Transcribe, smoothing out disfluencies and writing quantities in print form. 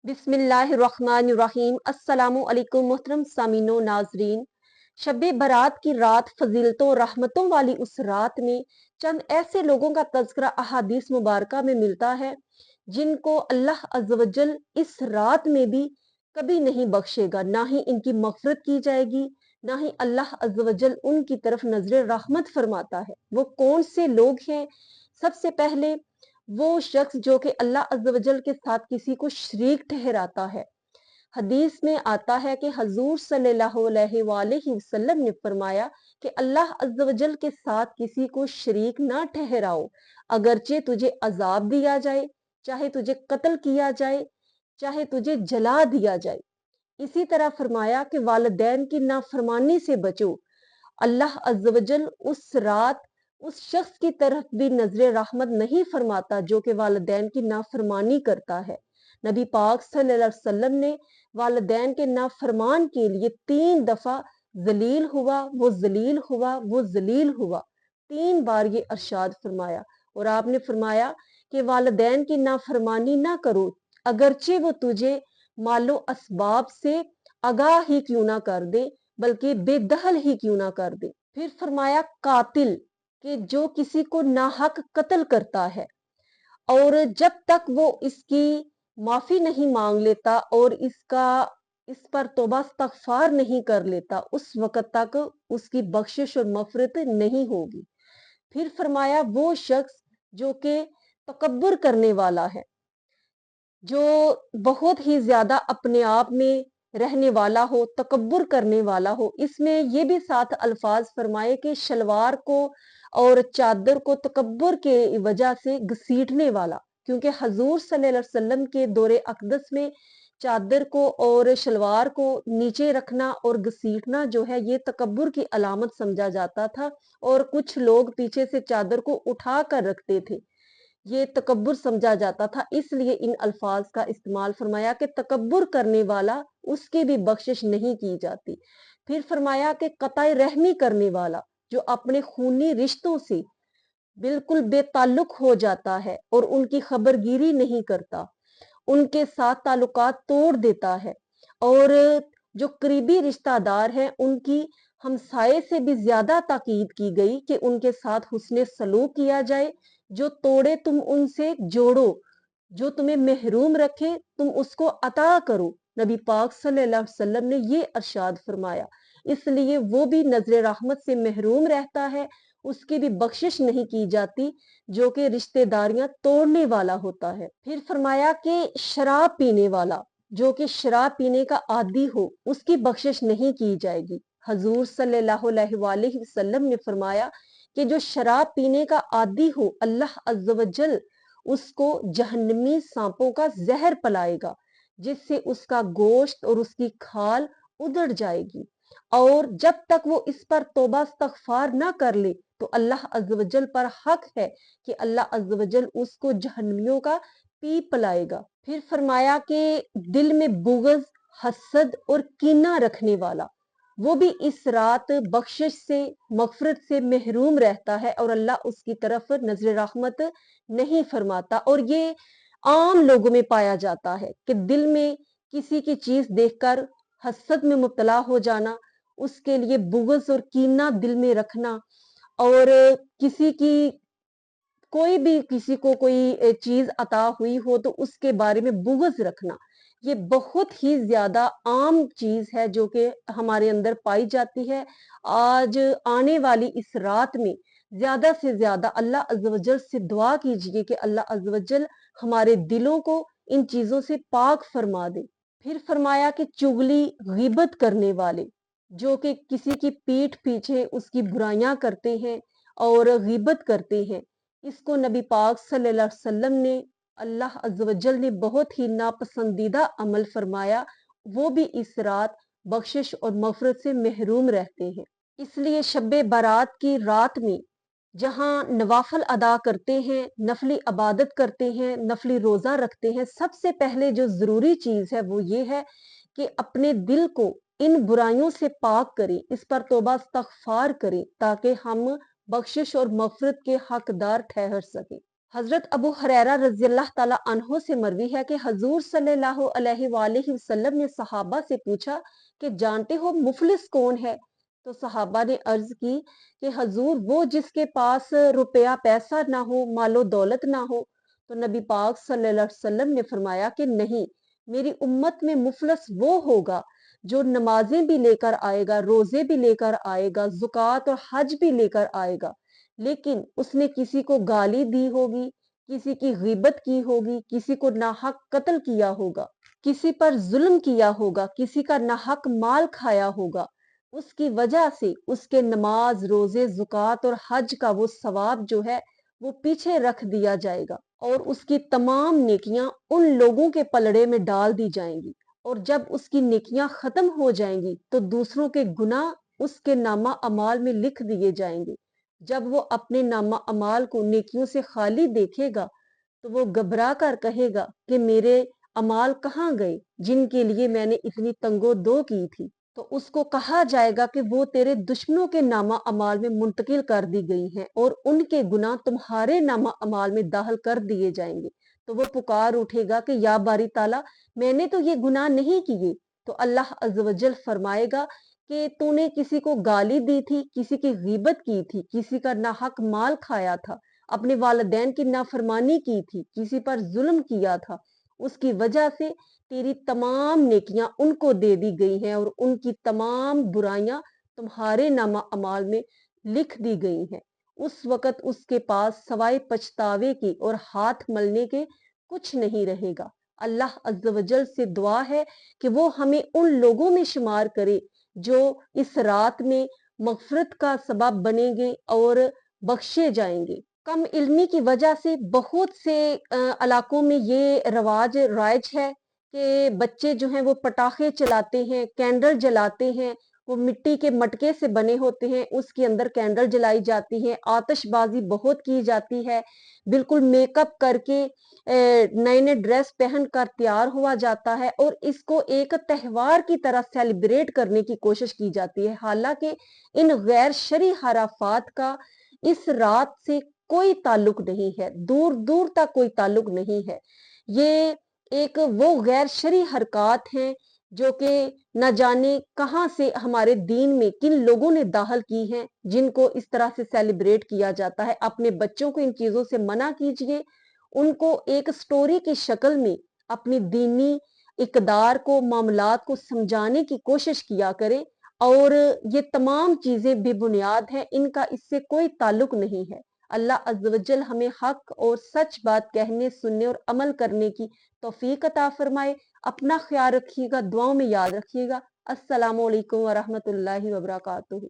बिस्मिल्लाहिर्रहमानिर्रहीम। अस्सलामु अलैकुम मोहतरम सामीनो नाजरीन। शब बारात की रात फजीलतों रहमतों वाली उस रात में चंद ऐसे लोगों का तज़किरा अहादीस मुबारका में मिलता है जिनको अल्लाह अज़्ज़ व जल इस रात में भी कभी नहीं बख्शेगा, ना ही इनकी मग़फ़िरत की जाएगी, ना ही अल्लाह अज़्ज़ व जल उनकी तरफ नजर रहमत फरमाता है। वो कौन से लोग हैं? सबसे पहले वो शख्स जो कि अल्लाह अज़्ज़ व जल के साथ किसी को शरीक ठहराता है। हदीस में आता है कि हजूर सल्लल्लाहु अलैहि वसल्लम ने फरमाया कि अल्लाह अज़्ज़ व जल के साथ किसी को शरीक ना ठहराओ, अगरचे तुझे अजाब दिया जाए, चाहे तुझे कत्ल किया जाए, चाहे तुझे जला दिया जाए। इसी तरह फरमाया कि वालिदैन की नाफरमानी से बचो। अल्लाह अज़्ज़ व जल उस रात उस शख्स की तरफ भी नजर रहमत नहीं फरमाता जो कि वालिदैन की नाफरमानी करता है। नबी पाक सल्लल्लाहु अलैहि वसल्लम ने वालिदैन के नाफरमान के लिए 3 दफा जलील हुआ, वो जलील हुआ, वो जलील हुआ, 3 बार ये अरशाद फरमाया। और आपने फरमाया कि वालिदैन की नाफरमानी ना करो, अगरचे वो तुझे मालो असबाब से आगाह ही क्यों ना कर दे, बल्कि बेदखल ही क्यों ना कर दे। फिर फरमाया कातिल कि जो किसी को नाहक कत्ल करता है और जब तक वो इसकी माफी नहीं मांग लेता और इस पर तौबा इस्तगफार नहीं कर लेता, उस वक्त तक उसकी बख्शिश और मफरत नहीं होगी। फिर फरमाया वो शख्स जो कि तकब्बुर करने वाला है, जो बहुत ही ज्यादा अपने आप में रहने वाला हो, तकब्बुर करने वाला हो। इसमें ये भी साथ अल्फाज फरमाए कि शलवार को और चादर को तकब्बुर के वजह से घसीटने वाला, क्योंकि हजूर सल्लल्लाहु अलैहि वसल्लम के दौरे अक़दस में चादर को और शलवार को नीचे रखना और घसीटना जो है ये तकब्बुर की अलामत समझा जाता था। और कुछ लोग पीछे से चादर को उठा कर रखते थे, ये तकब्बुर समझा जाता था। इसलिए इन अल्फाज का इस्तेमाल फरमाया कि तकब्बुर करने वाला उसकी भी बख्शिश नहीं की जाती। फिर फरमाया कि कताई रहमी करने वाला जो अपने खूनी रिश्तों से बिल्कुल बेताल्लुक हो जाता है और उनकी खबरगिरी नहीं करता, उनके साथ ताल्लुकात तोड़ देता है। और जो करीबी रिश्तेदार हैं उनकी हमसाये से भी ज्यादा ताकीद की गई कि उनके साथ हुस्ने सलूक किया जाए। जो तोड़े तुम उनसे जोड़ो, जो तुम्हें महरूम रखे तुम उसको अता करो। नबी पाक सल्लल्लाहु अलैहि वसल्लम ने ये अरशाद फरमाया। इसलिए वो भी नजर रहमत से महरूम रहता है, उसकी भी बख्शिश नहीं की जाती जो कि रिश्तेदारियां तोड़ने वाला होता है। फिर फरमाया कि शराब पीने वाला जो कि शराब पीने का आदी हो, उसकी बख्शिश नहीं की जाएगी। हजूर सल्लल्लाहु अलैहि वसल्लम ने फरमाया कि जो शराब पीने का आदी हो, अल्लाह अज़्ज़ व जल उसको जहन्नमी सांपों का जहर पिलाएगा, जिससे उसका गोश्त और उसकी खाल उधड़ जाएगी। और जब तक वो इस पर तौबा इस्तगफार ना कर ले तो अल्लाह अज़्ज़ व जल पर हक है कि अल्लाह अज़्ज़ व जल उसको जहन्नमियों का पी पिलाएगा। फिर फरमाया कि दिल में बुग़्ज़, हसद और कीना रखने वाला वो भी इस रात बख्शिश से, मग़फ़िरत से महरूम रहता है और अल्लाह उसकी तरफ नजर रहमत नहीं फरमाता। और ये आम लोगों में पाया जाता है कि दिल में किसी की चीज देखकर हसद में मुब्तला हो जाना, उसके लिए बुग़्ज़ और कीना दिल में रखना, और किसी की कोई भी किसी को कोई चीज अता हुई हो तो उसके बारे में बुग़्ज़ रखना, ये बहुत ही ज्यादा आम चीज है जो कि हमारे अंदर पाई जाती है। आज आने वाली इस रात में ज्यादा से ज्यादा अल्लाह अज़्ज़ व जल से दुआ कीजिए कि अल्लाह अज़्ज़ व जल हमारे दिलों को इन चीजों से पाक फरमा दे। फिर फरमाया कि चुगली, गीबत करने वाले जो कि किसी की पीठ पीछे उसकी बुराइयां करते हैं और गीबत करते हैं, इसको नबी पाक सल्लल्लाहु अलैहि वसल्लम ने, अल्लाह अज़्ज़ व जल ने बहुत ही नापसंदीदा अमल फरमाया। वो भी इस रात बख्शिश और मग़फ़िरत से महरूम रहते हैं। इसलिए शब बारात की रात में जहाँ नवाफिल अदा करते हैं, नफली इबादत करते हैं, नफली रोजा रखते हैं, सबसे पहले जो जरूरी चीज है वो ये है कि अपने दिल को इन बुराइयों से पाक करें, इस पर तौबा इस्तगफार करें ताकि हम बख्शिश और मग़फ़िरत के हकदार ठहर सकें। हजरत अबू हुरैरा रजी अल्लाह ताला अन्हो से मरवी है कि हजूर सल्लल्लाहु अलैहि वसल्लम ने सहाबा से पूछा कि जानते हो मुफलिस कौन है। तो सहाबा ने अर्ज की कि हजूर वो जिसके पास रुपया पैसा ना हो, मालो दौलत ना हो। तो नबी पाक सल्लल्लाहु अलैहि वसल्लम ने फरमाया कि नहीं, मेरी उम्मत में मुफलिस वो होगा जो नमाजें भी लेकर आएगा, रोजे भी लेकर आएगा, जुकात और हज भी लेकर आएगा, लेकिन उसने किसी को गाली दी होगी, किसी की गीबत की होगी, किसी को नाहक कत्ल किया होगा, किसी पर जुल्म किया होगा, किसी का नाहक माल खाया होगा। उसकी वजह से उसके नमाज, रोजे, जुकात और हज का वो सवाब जो है वो पीछे रख दिया जाएगा और उसकी तमाम नेकियां उन लोगों के पलड़े में डाल दी जाएंगी। और जब उसकी नेकियां खत्म हो जाएंगी तो दूसरों के गुनाह उसके नामा अमाल में लिख दिए जाएंगे। जब वो अपने नामा अमाल को नेकियों से खाली देखेगा तो वो घबरा कर कहेगा कि मेरे अमाल कहाँ गए जिनके लिए मैंने इतनी तंगो दो की थी। तो उसको कहा जाएगा कि वो तेरे दुश्मनों के नामा अमाल में मुंतकिल कर दी गई हैं और उनके गुनाह तुम्हारे नामा अमाल में दाखिल कर दिए जाएंगे। तो वो पुकार उठेगा कि या बारी ताला, मैंने तो ये गुनाह नहीं किए। तो अल्लाह अज़्ज़ व जल फरमाएगा कि तूने किसी को गाली दी थी, किसी की गीबत की थी, किसी का नाहक माल खाया था, अपने वालिदैन की नाफरमानी की थी, किसी पर जुल्म किया था, उसकी वजह से तेरी तमाम नेकियां उनको दे दी गई हैं और उनकी तमाम बुराइयां तुम्हारे नामा अमाल में लिख दी गई हैं। उस वक़्त उसके पास सवाए पछतावे के और हाथ मलने के कुछ नहीं रहेगा। अल्लाह अज़्ज़ व जल से दुआ है कि वो हमें उन लोगों में शुमार करे जो इस रात में मग़फ़िरत का सबब बनेंगे और बख्शे जाएंगे। कम इल्मी की वजह से बहुत से इलाकों में ये रवाज राइज है कि बच्चे जो हैं वो पटाखे चलाते हैं, कैंडल जलाते हैं। वो मिट्टी के मटके से बने होते हैं, उसके अंदर कैंडल जलाई जाती है, आतिशबाजी बहुत की जाती है, बिल्कुल मेकअप करके नए नए ड्रेस पहन कर तैयार हुआ जाता है और इसको एक त्योहार की तरह सेलिब्रेट करने की कोशिश की जाती है। हालांकि इन गैर शरई हराफात का इस रात से कोई ताल्लुक नहीं है, दूर दूर तक कोई ताल्लुक नहीं है। ये एक वो गैर शरई हरकत हैं जो कि न जाने कहां से हमारे दीन में किन लोगों ने दाखिल की हैं, जिनको इस तरह से सेलिब्रेट किया जाता है। अपने बच्चों को इन चीजों से मना कीजिए, उनको एक स्टोरी की शक्ल में अपनी दीनी इकदार को, मामलात को समझाने की कोशिश किया करें। और ये तमाम चीजें बेबुनियाद हैं, इनका इससे कोई ताल्लुक नहीं है। अल्लाह अज़्ज़ व जल हमें हक और सच बात कहने, सुनने और अमल करने की तौफीक अता फरमाए। अपना ख्याल रखिएगा, दुआओं में याद रखिएगा। अस्सलामु अलैकुम व रहमतुल्लाहि व बरकातुहू।